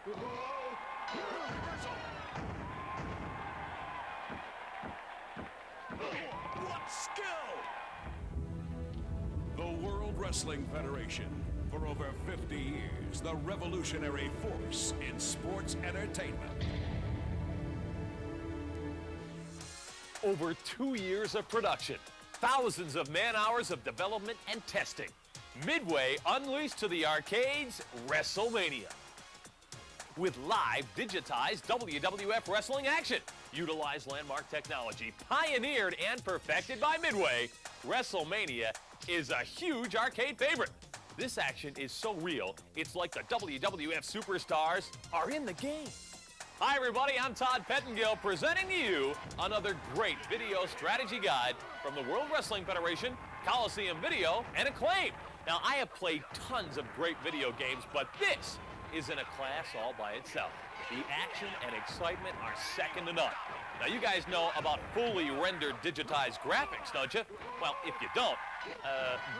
What skill! The World Wrestling Federation. For over 50 years, the revolutionary force in sports entertainment. Over 2 years of production, thousands of man-hours of development and testing. Midway unleashed to the arcades Wrestlemania. With live, digitized WWF wrestling action. Utilized landmark technology, pioneered and perfected by Midway, Wrestlemania is a huge arcade favorite. This action is so real, it's like the WWF superstars are in the game. Hi everybody, I'm Todd Pettengill presenting to you another great video strategy guide from the World Wrestling Federation, Coliseum Video, and Acclaim. Now, I have played tons of great video games, but this is in a class all by itself. The action and excitement are second to none. Now, you guys know about fully rendered digitized graphics, don't you? Well, if you don't,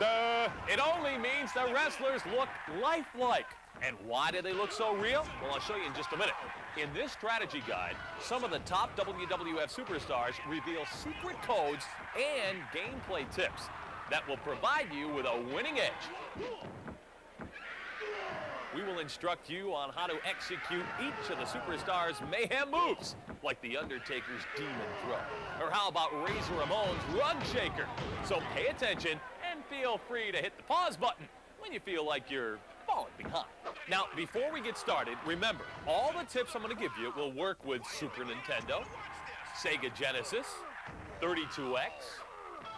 duh. It only means the wrestlers look lifelike. And why do they look so real? Well, I'll show you in just a minute. In this strategy guide, some of the top WWF superstars reveal secret codes and gameplay tips that will provide you with a winning edge. We will instruct you on how to execute each of the superstars' mayhem moves, like The Undertaker's Demon Throw, or how about Razor Ramon's Rug Shaker. So pay attention and feel free to hit the pause button when you feel like you're falling behind. Now, before we get started, remember, all the tips I'm going to give you will work with Super Nintendo, Sega Genesis, 32X,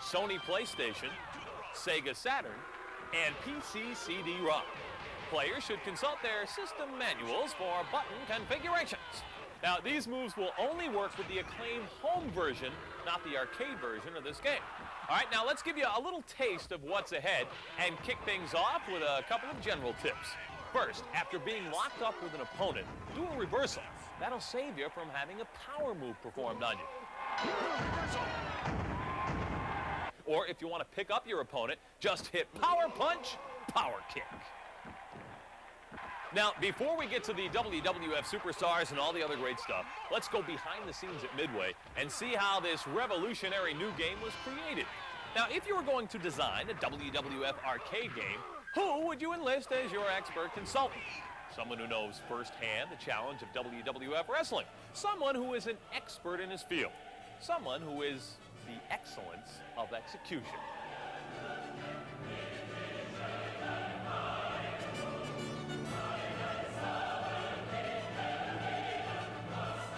Sony PlayStation, Sega Saturn, and PC CD-ROM. Players should consult their system manuals for button configurations. Now, these moves will only work with the Acclaim home version, not the arcade version of this game. All right, now let's give you a little taste of what's ahead and kick things off with a couple of general tips. First, after being locked up with an opponent, do a reversal. That'll save you from having a power move performed on you. Or if you want to pick up your opponent, just hit power punch, power kick. Now, before we get to the WWF superstars and all the other great stuff, let's go behind the scenes at Midway and see how this revolutionary new game was created. Now, if you were going to design a WWF arcade game, who would you enlist as your expert consultant? Someone who knows firsthand the challenge of WWF wrestling. Someone who is an expert in his field. Someone who is the excellence of execution.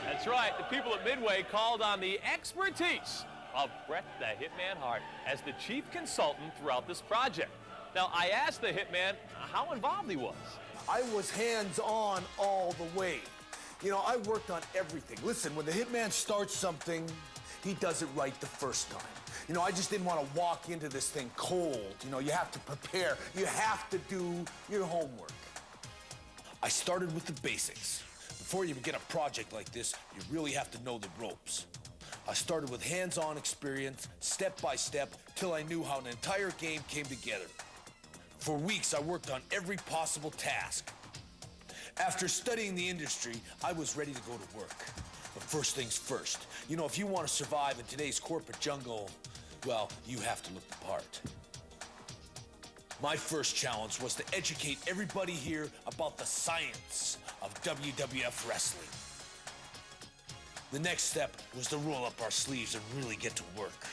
That's right, the people at Midway called on the expertise of Bret the Hitman Hart as the chief consultant throughout this project. Now, I asked the Hitman how involved he was. I was hands-on all the way. You know, I worked on everything. Listen, when the Hitman starts something, he does it right the first time. You know, I just didn't want to walk into this thing cold. You know, you have to prepare. You have to do your homework. I started with the basics. Before you begin a project like this, you really have to know the ropes. I started with hands-on experience, step by step, till I knew how an entire game came together. For weeks, I worked on every possible task. After studying the industry, I was ready to go to work. But first things first. You know, if you want to survive in today's corporate jungle, well, you have to look the part. My first challenge was to educate everybody here about the science of WWF wrestling. The next step was to roll up our sleeves and really get to work.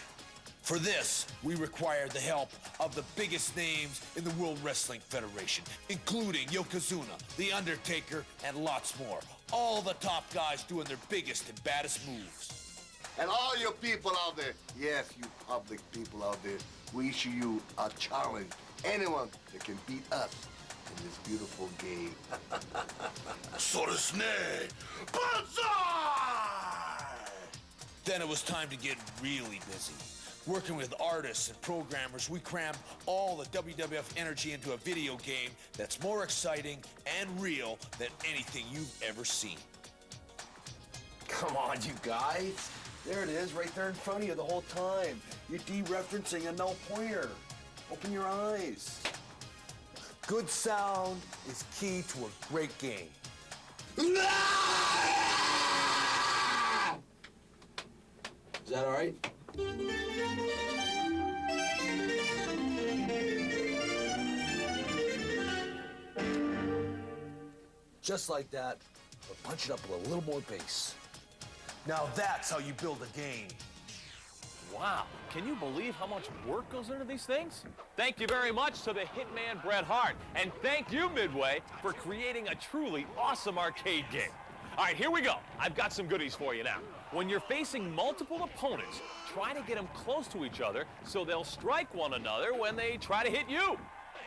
For this, we required the help of the biggest names in the World Wrestling Federation, including Yokozuna, The Undertaker, and lots more. All the top guys doing their biggest and baddest moves. And all you people out there, yes, you public people out there, we issue you a challenge. Anyone that can beat us in this beautiful game. Banzai! Then it was time to get really busy. Working with artists and programmers, we crammed all the WWF energy into a video game that's more exciting and real than anything you've ever seen. Come on, you guys. There it is, right there in front of you the whole time. You're dereferencing a no-pointer. Open your eyes. Good sound is key to a great game. Is that all right? Just like that, but punch it up with a little more bass. Now that's how you build a game. Wow, can you believe how much work goes into these things? Thank you very much to the hitman Bret Hart, and thank you, Midway, for creating a truly awesome arcade game. All right, here we go. I've got some goodies for you now. When you're facing multiple opponents, try to get them close to each other so they'll strike one another when they try to hit you.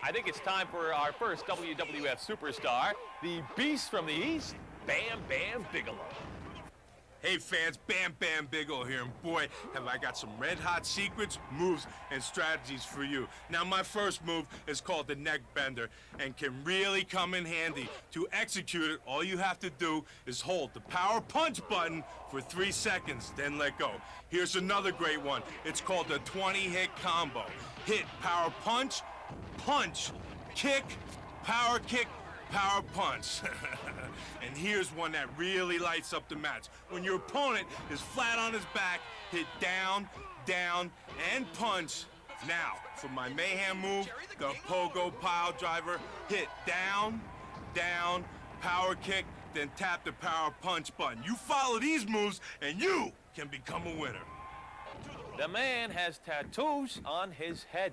I think it's time for our first WWF superstar, the Beast from the East, Bam Bam Bigelow. Hey fans, Bam Bam Bigelow here, and boy, have I got some red-hot secrets, moves, and strategies for you. Now, my first move is called the neck bender, and can really come in handy. To execute it, all you have to do is hold the power punch button for 3 seconds, then let go. Here's another great one. It's called the 20-hit combo. Hit, power punch, punch, kick, power punch. And here's one that really lights up the match. When your opponent is flat on his back, hit down, down, and punch. Now, for my mayhem move, the pogo pile driver, hit down, down, power kick, then tap the power punch button. You follow these moves, and you can become a winner. The man has tattoos on his head.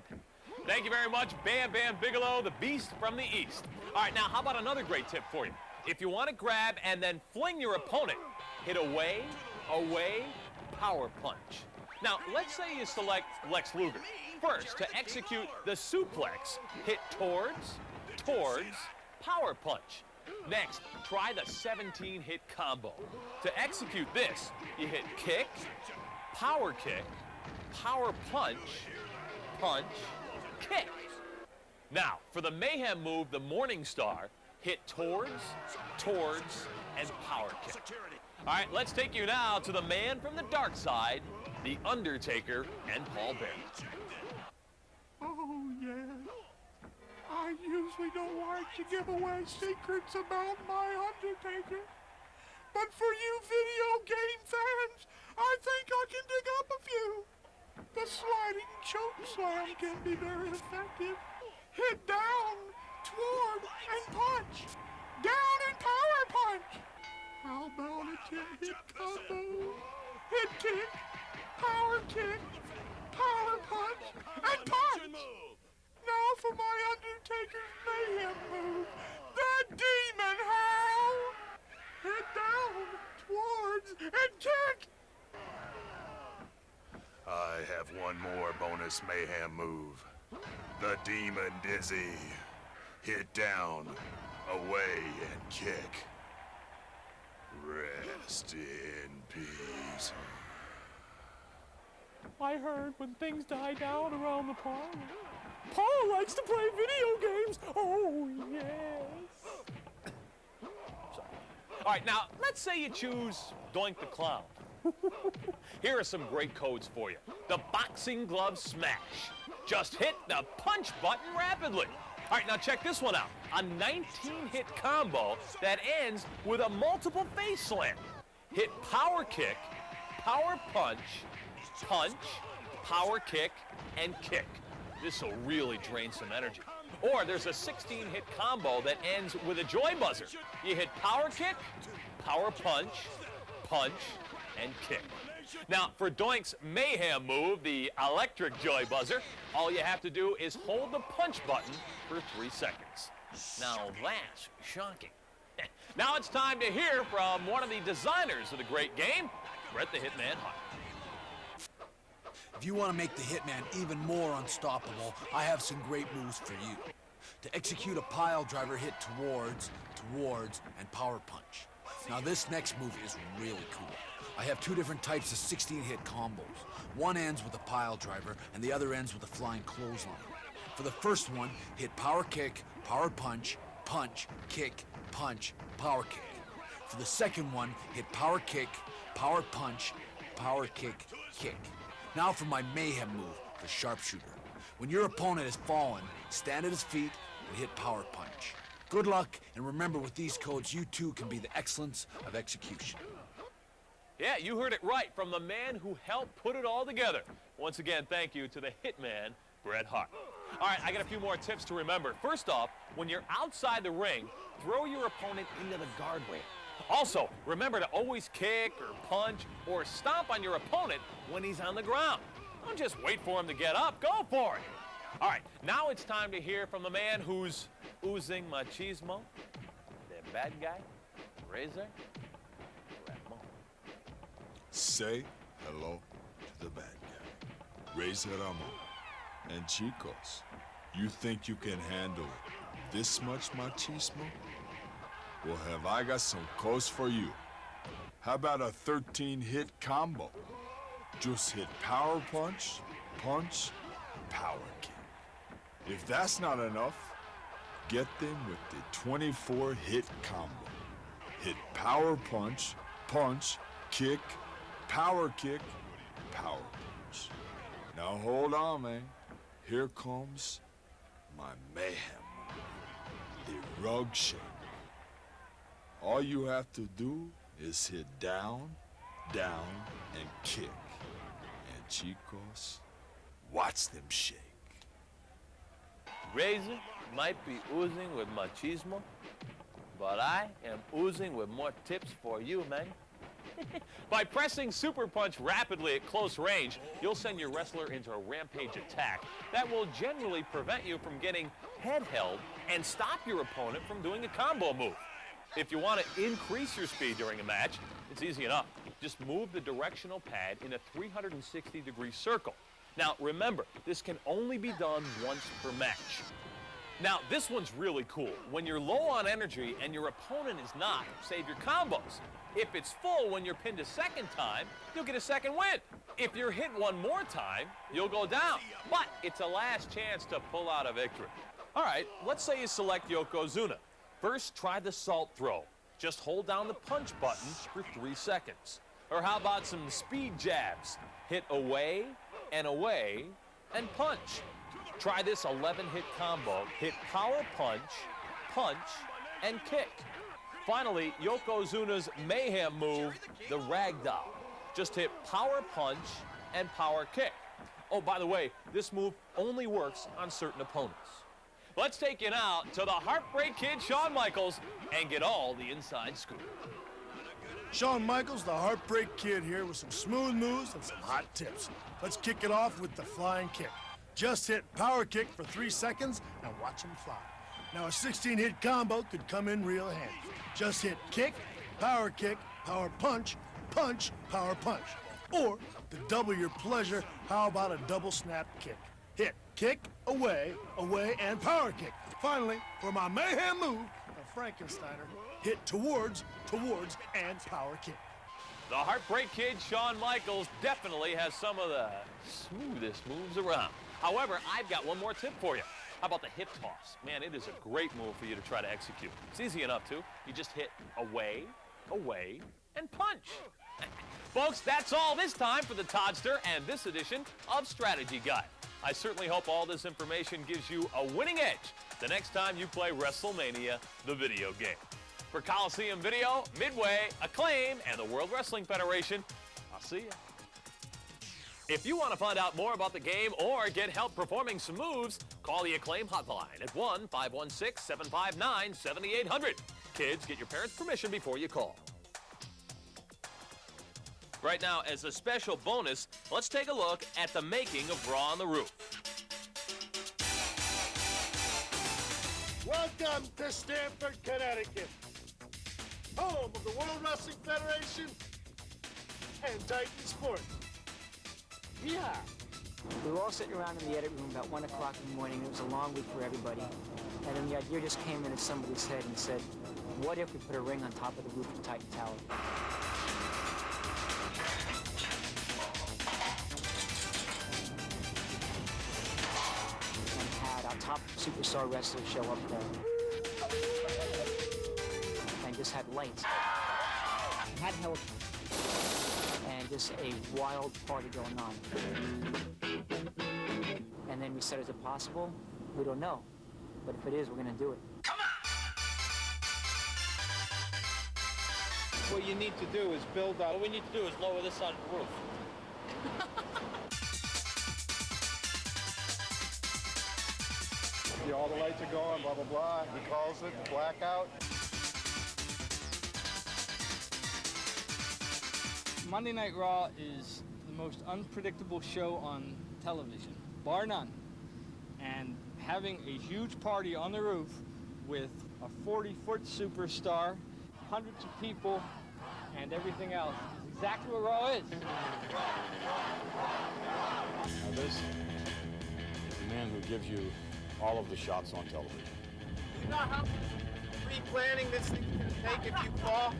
Thank you very much, Bam Bam Bigelow, the Beast from the East. All right, now how about another great tip for you? If you want to grab and then fling your opponent, hit away, away, power punch. Now, let's say you select Lex Luger. First, to execute the suplex, hit towards, power punch. Next, try the 17-hit combo. To execute this, you hit kick, power punch, kick. Now, for the mayhem move, the Morning Star, hit towards, and power kick. All right, let's take you now to the man from the dark side, The Undertaker and Paul Bearer. Oh, yeah. I usually don't like to give away secrets about my Undertaker. But for you video game fans, I think I can dig up a few. The sliding choke slam can be very effective. Hit down, toward, and punch. Down and power punch. How about a 10-hit combo? Hit kick, power punch, and punch. Now for my Undertaker's mayhem move, the Demon Howl. Hit down, towards, and kick. I have one more bonus mayhem move. The Demon Dizzy. Hit down, away, and kick. Rest in peace. I heard when things die down around the pond, Paul likes to play video games. Oh, yes. All right, now, let's say you choose Doink the Clown. Here are some great codes for you. The Boxing Glove Smash. Just hit the punch button rapidly. All right, now check this one out. A 19-hit combo that ends with a multiple face slam. Hit power kick, power punch, power kick, and kick. This will really drain some energy. Or there's a 16-hit combo that ends with a joy buzzer. You hit power kick, power punch, and kick. Now, for Doink's mayhem move, the electric joy buzzer, all you have to do is hold the punch button for 3 seconds. Now, that's shocking. Now it's time to hear from one of the designers of the great game, Bret the Hitman Hart. If you want to make the Hitman even more unstoppable, I have some great moves for you. To execute a pile driver, hit towards, and power punch. Now this next move is really cool. I have 2 different types of 16-hit combos. One ends with a pile driver, and the other ends with a flying clothesline. For the first one, hit power kick, power punch, kick, punch, power kick. For the second one, hit power kick, power punch, power kick, kick. Now for my mayhem move, the sharpshooter. When your opponent has fallen, stand at his feet and hit power punch. Good luck, and remember with these codes, you too can be the excellence of execution. Yeah, you heard it right from the man who helped put it all together. Once again, thank you to the hitman, Bret Hart. All right, I got a few more tips to remember. First off, when you're outside the ring, throw your opponent into the guardrail. Also, remember to always kick or punch or stomp on your opponent when he's on the ground. Don't just wait for him to get up. Go for it. All right, now it's time to hear from the man who's oozing machismo, the bad guy, Razor Ramon. Say hello to the bad guy, Razor Ramon. And chicos, you think you can handle this much machismo? Well, have I got some codes for you. How about a 13-hit combo? Just hit power punch, punch, power kick. If that's not enough, get them with the 24-hit combo. Hit power punch, punch, kick, power kick, power punch. Now hold on, man. Here comes my mayhem, the rug shake. All you have to do is hit down, down, and kick. And chicos, watch them shake. Razor might be oozing with machismo, but I am oozing with more tips for you, man. By pressing Super Punch rapidly at close range, you'll send your wrestler into a rampage attack that will generally prevent you from getting head held and stop your opponent from doing a combo move. If you want to increase your speed during a match, it's easy enough. Just move the directional pad in a 360-degree circle. Now, remember, this can only be done once per match. Now, this one's really cool. When you're low on energy and your opponent is not, save your combos. If it's full when you're pinned a second time, you'll get a second win. If you're hit one more time, you'll go down. But it's a last chance to pull out a victory. All right, let's say you select Yokozuna. First, try the salt throw. Just hold down the punch button for 3 seconds. Or how about some speed jabs? Hit away, and punch. Try this 11-hit combo. Hit power punch, punch, and kick. Finally, Yokozuna's mayhem move, the ragdoll. Just hit power punch and power kick. Oh, by the way, this move only works on certain opponents. Let's take you now to the Heartbreak Kid, Shawn Michaels, and get all the inside scoop. Shawn Michaels, the Heartbreak Kid here with some smooth moves and some hot tips. Let's kick it off with the flying kick. Just hit power kick for 3 seconds and watch him fly. Now a 16-hit combo could come in real handy. Just hit kick, power punch, punch, power punch. Or, to double your pleasure, how about a double snap kick? Hit kick, away, and power kick. Finally, for my mayhem move, a Frankensteiner, hit towards, and power kick. The Heartbreak Kid, Shawn Michaels, definitely has some of the smoothest moves around. However, I've got one more tip for you. How about the hip toss? Man, it is a great move for you to try to execute. It's easy enough, too. You just hit away, and punch. Folks, that's all this time for the Toddster and this edition of Strategy Guide. I certainly hope all this information gives you a winning edge the next time you play WrestleMania, the video game. For Coliseum Video, Midway, Acclaim, and the World Wrestling Federation, I'll see you. If you want to find out more about the game or get help performing some moves, call the Acclaim hotline at 1-516-759-7800. Kids, get your parents' permission before you call. Right now, as a special bonus, let's take a look at the making of Raw on the Roof. Welcome to Stamford, Connecticut, home of the World Wrestling Federation and Titan Sports. Yeah. We were all sitting around in the edit room about 1 o'clock in the morning. It was a long week for everybody. And then the idea just came into somebody's head and said, what if we put a ring on top of the roof of Titan Tower? And had our top superstar wrestlers show up there. And just had lights. And had helicopters. And just a wild party going on. And then we said, is it possible? We don't know. But if it is, we're going to do it. Come on! What you need to do is build up. What we need to do is lower this side of the roof. See, all the lights are going, blah, blah, blah. He calls it blackout. Monday Night Raw is the most unpredictable show on television, bar none. And having a huge party on the roof with a 40-foot superstar, hundreds of people, and everything else is exactly what Raw is. Now this is the man who gives you all of the shots on television. You know how pre-planning this thing's gonna take if you fall?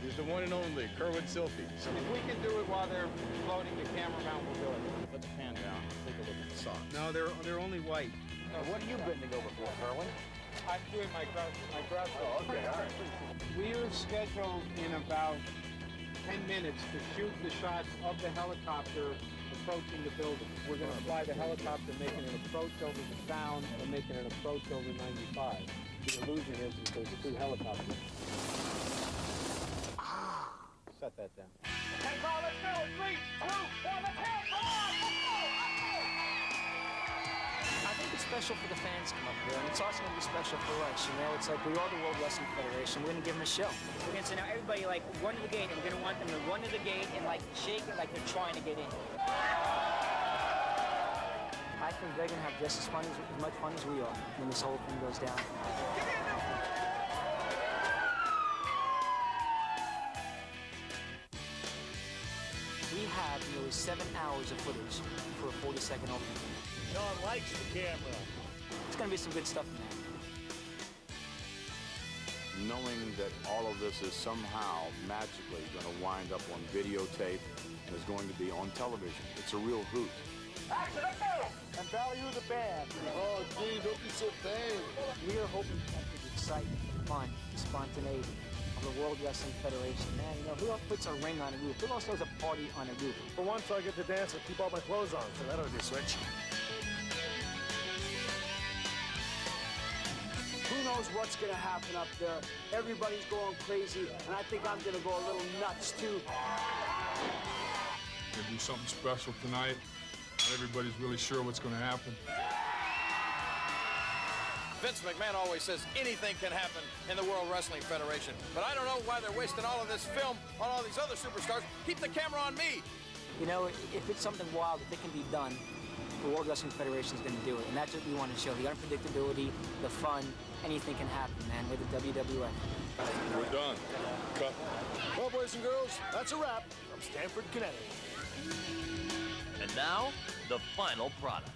He's the one and only Kerwin Silphy. If we can do it while they're loading the camera mount, we'll do it. Put the pan down. Take a look at the socks. No, they're only white. What are you bending over for, Kerwin? I'm doing my ground. Oh, okay, all right. We're scheduled in about 10 minutes to shoot the shots of the helicopter approaching the building. We're going to fly the helicopter making an approach over the Sound and making an approach over 95. The illusion is that there's two helicopters. Set that down. Okay, Carl, let's go. 3, 2, 1, let's go. Come on, let's go. I think it's special for the fans to come up here, and it's also going to be special for us. You know, it's like we are the World Wrestling Federation. We're going to give them a show. We're going to say, now everybody, like, run to the gate, and we're going to want them to run to the gate and, like, shake it like they're trying to get in. I think they're going to have just as much fun as we are when this whole thing goes down. We have nearly 7 hours of footage for a 40-second opening. Sean likes the camera. It's going to be some good stuff in there. Knowing that all of this is somehow magically going to wind up on videotape and is going to be on television, it's a real hoot. Action, let's go. And value the band. Oh, gee, don't be so vain. We are hoping to capture the excitement, fun, spontaneity of the World Wrestling Federation. Man, you know, who else puts a ring on a roof? Who else throws a party on a roof? For once, I get to dance and keep all my clothes on, so that'll be a switch. Who knows what's going to happen up there? Everybody's going crazy, and I think I'm going to go a little nuts, too. Gonna do something special tonight. Not everybody's really sure what's gonna happen. Vince McMahon always says anything can happen in the World Wrestling Federation, but I don't know why they're wasting all of this film on all these other superstars. Keep the camera on me. You know, if it's something wild, if it can be done, the World Wrestling Federation is going to do it. And that's what we want to show, the unpredictability, the fun. Anything can happen, man. We're the WWF. We're done. Cut. Well, boys and girls, that's a wrap from Stamford, Connecticut. And now, the final product.